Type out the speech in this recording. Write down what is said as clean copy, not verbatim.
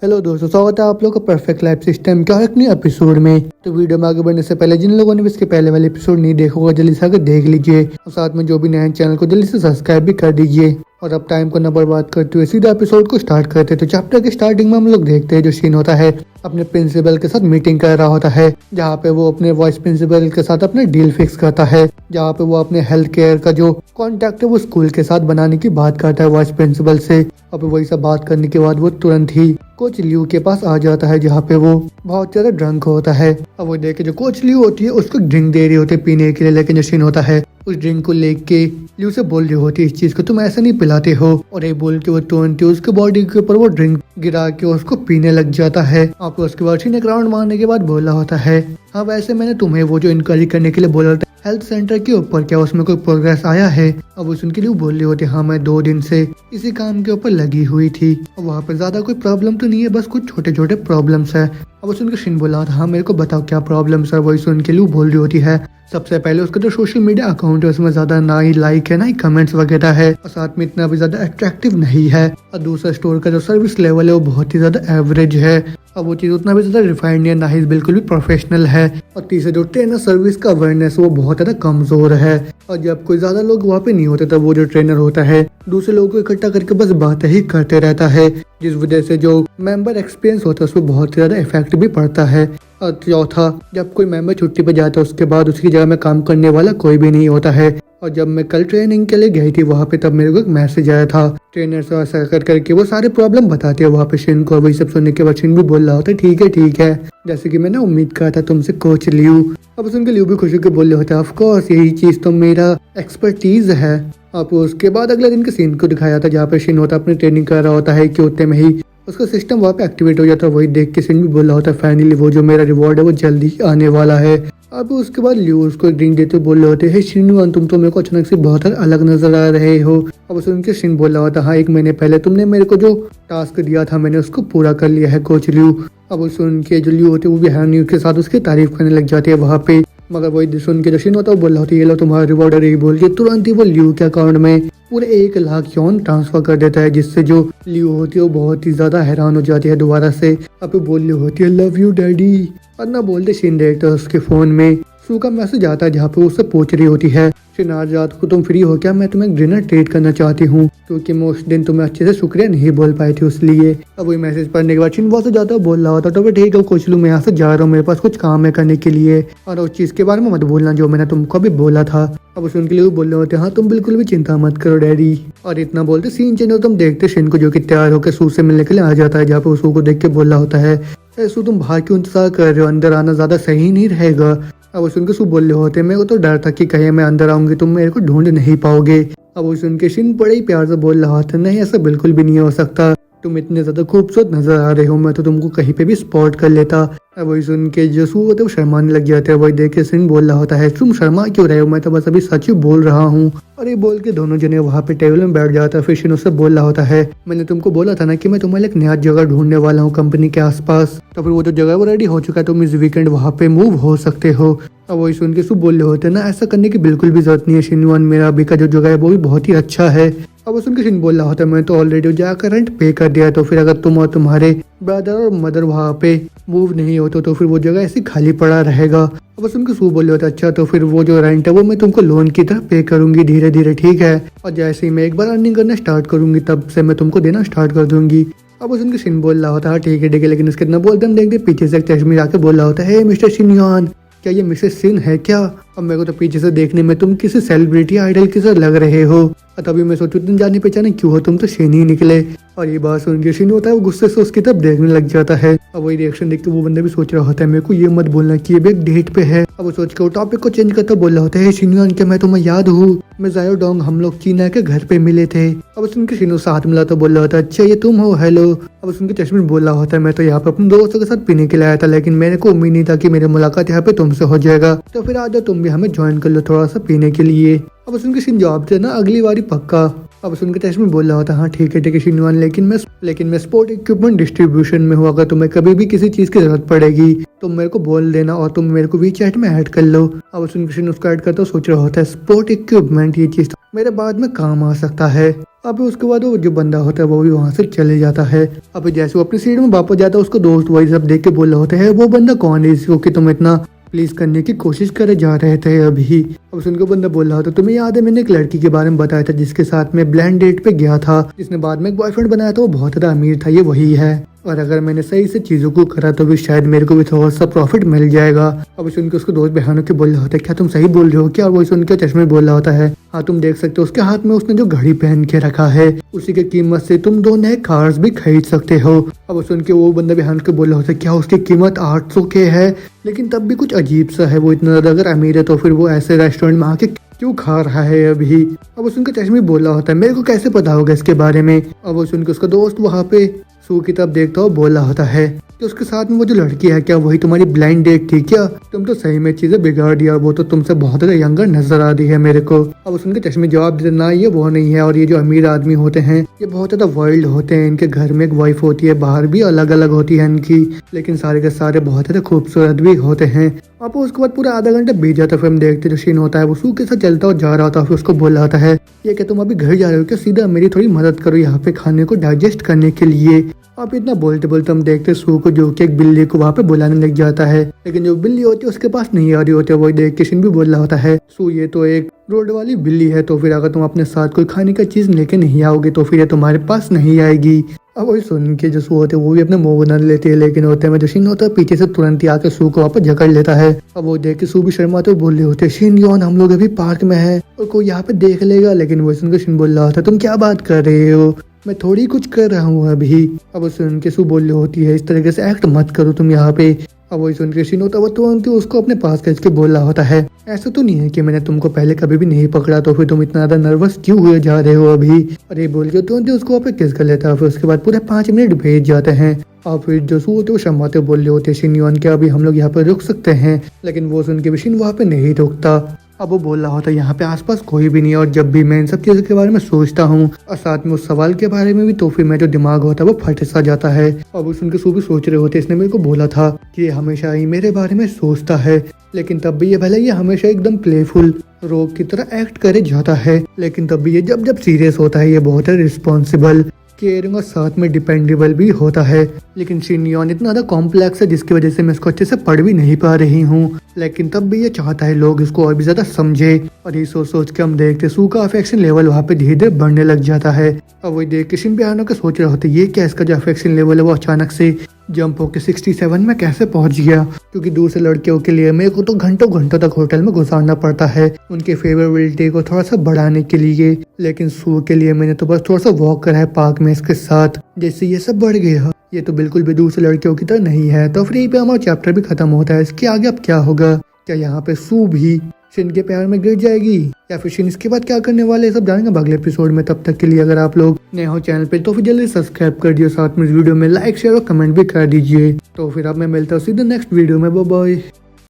Hello दोस्तों, स्वागत है आप लोग का परफेक्ट लाइफ सिस्टम का एक नए एपिसोड में। तो वीडियो में आगे बढ़ने से पहले जिन लोगों ने भी इसके पहले वाले एपिसोड नहीं देखा होगा जल्दी से आकर देख लीजिए और साथ में जो भी नए हैं चैनल को जल्दी से सब्सक्राइब भी कर दीजिए। और अब टाइम को न बर्बाद करते हुए सीधा एपिसोड को स्टार्ट करते हैं। तो चैप्टर के स्टार्टिंग में हम लोग देखते हैं जो सीन होता है अपने प्रिंसिपल के साथ मीटिंग कर रहा होता है, जहाँ पे वो अपने वाइस प्रिंसिपल के साथ अपने डील फिक्स करता है, जहाँ पे वो अपने हेल्थ केयर का जो कॉन्ट्रैक्ट है वो स्कूल के साथ बनाने की बात करता है वाइस प्रिंसिपल से। अब वही सब बात करने के बाद वो तुरंत ही कोच लियू के पास आ जाता है, जहाँ पे वो बहुत ज्यादा ड्रंक होता है। अब वो देखे जो कोच लियू होती है उसको ड्रिंक दे रही होती है पीने के लिए, लेकिन जो सीन होता है उस ड्रिंक को लेके लियू से बोल रही होती है इस चीज को तुम ऐसा नहीं पिलाते हो, और ये बोल के वो तुरंत ही उसके बॉडी के ऊपर वो ड्रिंक गिरा के उसको पीने लग जाता है। आप उसके बाद एक राउंड मारने के बाद बोला होता है हाँ वैसे मैंने तुम्हें वो जो इंक्वायरी करने के लिए बोला था हेल्थ सेंटर के ऊपर, क्या उसमें कोई प्रोग्रेस आया है? अब वो उनके लिए बोल रही होती हाँ मैं 2 दिन से इसी काम के ऊपर लगी हुई थी और वहाँ पे ज्यादा कोई प्रॉब्लम तो नहीं है, बस कुछ छोटे छोटे प्रॉब्लम्स है। अब सुन के शिन बोला था हाँ मेरे को बताओ क्या प्रॉब्लम्स है। वही सुन के लिए बोल रही होती है सबसे पहले उसका जो सोशल मीडिया अकाउंट है उसमें ज्यादा ना ही लाइक है ना ही कमेंट्स वगैरह है, और साथ में इतना भी ज्यादा अट्रैक्टिव नहीं है। और दूसरा स्टोर का जो सर्विस लेवल है वो बहुत ही ज्यादा एवरेज है, और वो चीज उतना भी ज्यादा रिफाइंड नहीं है, ना ही बिल्कुल भी प्रोफेशनल है। और तीसरा जो ट्रेनर सर्विस का अवेयरनेस वो बहुत ज्यादा कमजोर है, और जब कोई ज्यादा लोग वहाँ पे नहीं होते तब वो जो ट्रेनर होता है दूसरे लोगों को इकट्ठा करके बस बातें ही करते रहता है, जिस वजह से जो मेंबर एक्सपीरियंस होता है उसमें बहुत ज्यादा इफेक्ट भी पड़ता है। और चौथा, जब कोई मेंबर छुट्टी पे जाता है उसके बाद उसकी जगह में काम करने वाला कोई भी नहीं होता है। और जब मैं कल ट्रेनिंग के लिए गई थी वहाँ पे तब मेरे को एक मैसेज आया था ट्रेनर से ऐसा कर करके वो सारे प्रॉब्लम बताते हैं वहाँ पे शिन को। वही सब सुनने के बाद शिन भी बोल रहा होता है ठीक है जैसे कि मैंने उम्मीद करा था तुमसे कोच लियू। अब सुन के लियू भी खुशी के बोल रहे होते हैं ऑफ कोर्स यही चीज तो मेरा एक्सपर्टीज है। अब उसके बाद अगले दिन के सीन को दिखाया था जहाँ पे शिन होता अपनी ट्रेनिंग कर रहा होता है कि उतने में ही उसका सिस्टम वहाँ पे एक्टिवेट हो जाता है। वही देख के सिन भी बोल रहा होता है फाइनली वो जो मेरा रिवॉर्ड है वो जल्दी आने वाला है। अब उसके बाद लियू उसको ड्रिंक देते बोल रहे होते हैं शिनवान तुम तो मेरे को अचानक से बहुत अलग नजर आ रहे हो। अब सुन के शिन बोल रहा होता हाँ 1 महीने पहले तुमने मेरे को जो टास्क दिया था मैंने उसको पूरा कर लिया है कोच लियू। अब सुन के जो लियू होते वो भी हैनियू के साथ उसकी तारीफ करने लग जाती है वहाँ पे, मगर वही सुन के जो शिन होता है वो बोल रहा होता है ये लो तुम्हारा रिवॉर्ड है। बोल के तुरंत ही वो लियू के अकाउंट में पूरे 1 लाख यौन ट्रांसफर कर देता है, जिससे जो लियू होती है वो बहुत ही ज्यादा हैरान हो जाती है दोबारा से। अब बोल रही होती है लव यू डैडी, और ना बोलते शिन देखता है उसके फोन में सू का मैसेज आता है जहाँ पे उससे पूछ रही होती है शिन आज रात को तुम फ्री हो क्या, मैं तुम्हें डिनर ट्रीट करना चाहती हूँ क्योंकि मैं उस दिन तुम्हें अच्छे से शुक्रिया नहीं बोल पाई थी उसलिए। अब वही मैसेज पढ़ने के बाद शिन बहुत ज्यादा बोल रहा होता तो फिर ठीक है कोच लू मैं यहाँ से जा रहा हूँ, मेरे पास कुछ काम है करने के लिए और उस चीज के बारे में मत बोलना जो मैंने तुमको भी बोला था। अब सुन के लिए बोल रहे होते हाँ तुम बिल्कुल भी चिंता मत करो डैडी। और इतना बोलते सीन चेंज हो तुम देखते शिन को जो कि तैयार होकर सू से मिलने के लिए आ जाता है, जहाँ पे सू को देख के बोल रहा होता है सू तुम बाहर क्यों इंतजार कर रहे हो, अंदर आना ज्यादा सही नहीं रहेगा। अब वो सुन के सू बोल रहे होते मेरे को तो डर था कि कहीं मैं अंदर आऊंगी तुम मेरे को ढूंढ नहीं पाओगे। अब वो सुन के शिन बड़े ही प्यार से बोल रहा था नहीं ऐसा बिल्कुल भी नहीं हो सकता, तुम इतने ज्यादा खूबसूरत नजर आ रहे हो, मैं तो तुमको कहीं पे भी स्पॉट कर लेता। अब वही सुन के जो सू होते वो शर्माने लग जाते हैं। वही देख के शिन बोल रहा होता है तुम शर्मा क्यों रहे हो, मैं तो बस अभी सच ही बोल रहा हूँ। और ये बोल के दोनों जने वहाँ पे टेबल में बैठ जाता है। फिर शिन उससे बोल रहा होता है मैंने तुमको बोला था ना कि मैं तुम्हारे एक नया जगह ढूंढने वाला हूँ कंपनी के आसपास, तो फिर वो जो जगह वो रेडी हो चुका है तुम इस वीकेंड वहाँ पे मूव हो सकते हो। अब वही सुन के सू बोल रहे होते हैं ना ऐसा करने की बिल्कुल भी जरूरत नहीं है शिनवान, मेरा अभी का जो जगह है वो भी बहुत ही अच्छा है। अब सुन के शिन बोल रहा होता है मैं तो ऑलरेडी जाकर रेंट पे कर दिया है, तो फिर अगर तुम और तुम्हारे ब्रदर और मदर वहाँ पे मूव नहीं होते तो फिर वो जगह ऐसी खाली पड़ा रहेगा। अब सुन के सू बोल रहे होता अच्छा तो फिर वो जो रेंट है वो मैं तुमको लोन की तरह पे करूंगी धीरे धीरे ठीक है, और जैसे ही मैं एक बार अर्निंग करना स्टार्ट करूंगी तब से मैं तुमको देना स्टार्ट कर दूंगी। अब उस उनके शिन बोल रहा होता है ठीक है लेकिन उसके इतना बोलते हम देखते पीछे से एक चश्मे आके बोल रहा होता है मिस्टर शिनयान क्या ये मिसेस सिन है क्या, अब मेरे को तो पीछे से देखने में तुम किसी सेलिब्रिटी आइडल की तरह लग रहे हो, और तभी मैं सोचू तुम जाने पहचाने क्यों हो, तुम तो शिन ही निकले। और ये बात सुन के शिन होता है वो गुस्से से उसकी तरफ देखने लग जाता है। अब वही रिएक्शन देख के वो बंदा भी सोच रहा होता है मेरे को ये मत बोलना कि ये भी एक डेट पे है। अब वो सोच के वो टॉपिक को चेंज करता बोल रहा होता है शिनयान क्या मैं तुम्हें याद हूँ, मैं जायो डोंग हम लोग चीना के घर पे मिले थे। अब सुन के शिनो साथ मिला तो बोल रहा होता है अच्छा ये तुम हो हेलो। अब सुन के चश्मे बोल रहा होता है मैं तो यहाँ पे अपने दोस्तों के साथ पीने के लिए आया था, लेकिन मेरे को उम्मीद नहीं था कि मेरी मुलाकात यहाँ पे तुमसे हो जाएगा, तो फिर आ जाओ तुम भी हमें ज्वाइन कर लो थोड़ा सा पीने के लिए। अब सुन के शिन जवाब देना अगली बारी पक्का। अब सुनकर चश्मे बोल रहा होता हाँ ठीक है शिनवान, लेकिन मैं स्पोर्ट इक्विपमेंट डिस्ट्रीब्यूशन में हूँ। अगर तुम्हें कभी भी किसी चीज की जरूरत पड़ेगी तो मेरे को बोल देना और तुम मेरे को वीचैट में ऐड कर लो। अब सुनकर शिन उसको ऐड करता सोच रहा होता है स्पोर्ट इक्विपमेंट ये चीज मेरे बाद में काम आ सकता है। अब उसके बाद वो जो बंदा होता है वो भी वहां से चले जाता है। अब जैसे वो अपनी सीट में वापस जाता है उसको दोस्त वही सब देख के बोल रहा होता है वो बंदा कौन है इसको कि तुम इतना प्लीज करने की कोशिश करे जा रहे थे अभी। अब सुनकर बंदा बोल रहा था तुम्हें याद है मैंने एक लड़की के बारे में बताया था जिसके साथ में ब्लाइंड डेट पे गया था, जिसने बाद में एक बॉयफ्रेंड बनाया था, वो बहुत ज्यादा अमीर था, ये वही है। और अगर मैंने सही से चीजों को करा तो भी शायद मेरे को भी थोड़ा सा प्रॉफिट मिल जाएगा। अब सुनकर उसको दोस्त बहनों के बोल रहा होता है क्या तुम सही बोल रहे हो क्या? और वही सुनकर चश्मे बोल रहा होता है हाँ तुम देख सकते हो उसके हाथ में उसने जो घड़ी पहन के रखा है उसी के कीमत से तुम 2 नए कार्स भी खरीद सकते हो। अब सुन के वो बंदा बहन के बोल रहा होता है क्या उसकी कीमत 800 के है? लेकिन तब भी कुछ अजीब सा है, वो इतना ज्यादा अगर अमीर है तो फिर वो ऐसे रेस्टोरेंट में आके क्यों खा रहा है अभी। अब सुनकर चश्मे बोल रहा होता है मेरे को कैसे पता होगा इसके बारे में। अब वो सुनकर उसका दोस्त वहाँ पे सू की तरफ देखता हुआ बोल रहा होता है कि उसके साथ में वो जो लड़की है क्या वही तुम्हारी ब्लाइंड डेट थी क्या? तुम तो सही में चीजें बिगाड़ दिया, वो तो तुमसे बहुत ज्यादा यंगर नजर आ रही है मेरे को। अब सुनकर चश्मे जवाब देते ना ये वो नहीं है, और ये जो अमीर आदमी होते हैं ये बहुत ज्यादा वाइल्ड होते हैं, इनके घर में एक वाइफ होती है, बाहर भी अलग अलग होती है इनकी, लेकिन सारे के सारे बहुत ज्यादा खूबसूरत भी होते हैं। अब उसके बाद पूरा आधा घंटा बीत जाता है, फिर हम देखते जो सीन होता है वो सू के साथ चलता हुआ जा रहा होता है, फिर उसको बोल रहा होता है ये क्या तुम अभी घर जा रहे हो क्या? सीधा मेरी थोड़ी मदद करो यहाँ पे खाने को डाइजेस्ट करने के लिए। आप इतना बोलते बोलते हम देखते सू को जो कि एक बिल्ली को वहाँ पे बुलाने लग जाता है, लेकिन जो बिल्ली होती है उसके पास नहीं आ रही होती है। वही देख के शिन भी बोल रहा होता है सू ये तो एक रोड वाली बिल्ली है, तो फिर अगर तुम अपने साथ कोई खाने का चीज लेके नहीं आओगे तो फिर ये तुम्हारे पास नहीं आएगी। अब वही सुन के जो सू होते हैं वो भी अपने मुंह बना लेते हैं, लेकिन होते में जो शिन होता है पीछे से तुरंत ही आके सू को वापस जकड़ लेता है। अब वो देख के सू भी शर्माते हुए बोल रहे होते शिन योन हम लोग अभी पार्क में है और कोई यहाँ पे देख लेगा, लेकिन वो सुनकर शिन बोल रहा था तुम क्या बात कर रहे हो, मैं थोड़ी कुछ कर रहा हूँ अभी। अब वो सुन के सू बोल रही होती है इस तरीके से एक्ट मत करो तुम यहाँ पे। अब वही सुन के शिन होता है वो तुरंत उसको अपने पास खींच के बोल रहा होता है ऐसा तो नहीं है कि मैंने तुमको पहले कभी भी नहीं पकड़ा तो फिर तुम इतना ज्यादा नर्वस क्यों हुए जा रहे हो अभी। और ये बोल के तुरंत उसको वहाँ पे किस कर लेता है, फिर उसके बाद पूरे 5 मिनट भेज जाते हैं। और फिर जो सू होते वो शर्माते बोल रहे होते शिन योन के अभी हम लोग यहाँ पे रुक सकते हैं, लेकिन वो सुन के भी शिन वहाँ पे नहीं रुकता। अब वो बोल रहा होता है यहाँ पे आसपास कोई भी नहीं है, और जब भी मैं इन सब चीजों के बारे में सोचता हूँ और साथ में उस सवाल के बारे में भी तो फिर मेरा जो दिमाग होता है वो फट सा जाता है। और वो सुन के सू भी सोच रहे होते इसने मेरे को बोला था कि ये हमेशा ही मेरे बारे में सोचता है, लेकिन तब भी ये भले ये हमेशा एकदम प्लेफुल रोग की तरह एक्ट करे जाता है, लेकिन तब भी ये जब जब सीरियस होता है ये बहुत है रिस्पॉन्सिबल केयरिंग और साथ में डिपेंडेबल भी होता है। लेकिन शिन योन इतना ज्यादा कॉम्प्लेक्स है जिसकी वजह से मैं इसको अच्छे से पढ़ भी नहीं पा रही हूँ, लेकिन तब भी ये चाहता है लोग इसको और भी ज्यादा समझे। और ये सोच सोच के हम देखते सू का अफेक्शन लेवल वहाँ पे धीरे धीरे बढ़ने लग जाता है। और वही देख के शिन भी आने के सोच रहे होते ये क्या इसका जो अफेक्शन लेवल है वो अचानक से जंप होकर 67 में कैसे पहुंच गया, क्योंकि दूसरे लड़कियों के लिए मेरे को तो घंटों घंटों तक होटल में गुजारना पड़ता है उनके फेवरेबिलिटी को थोड़ा सा बढ़ाने के लिए, लेकिन सू के लिए मैंने तो बस थोड़ा सा वॉक करा है पार्क में इसके साथ, जैसे ये सब बढ़ गया। ये तो बिल्कुल भी दूसरे लड़कियों की तरह नहीं है। तो फिर यहीं पे हमारा चैप्टर भी खत्म होता है। इसके आगे अब क्या होगा, क्या यहाँ पे सू भी शिन के प्यार में गिर जाएगी या फिर शिन इसके बाद क्या करने वाले सब जानेंगे अगले एपिसोड में। तब तक के लिए अगर आप लोग नए हो चैनल पे तो फिर जल्दी सब्सक्राइब कर दियो, साथ में इस वीडियो में लाइक शेयर और कमेंट भी कर दीजिए। तो फिर अब मैं मिलता हूँ सीधे नेक्स्ट वीडियो में, बाय बाय।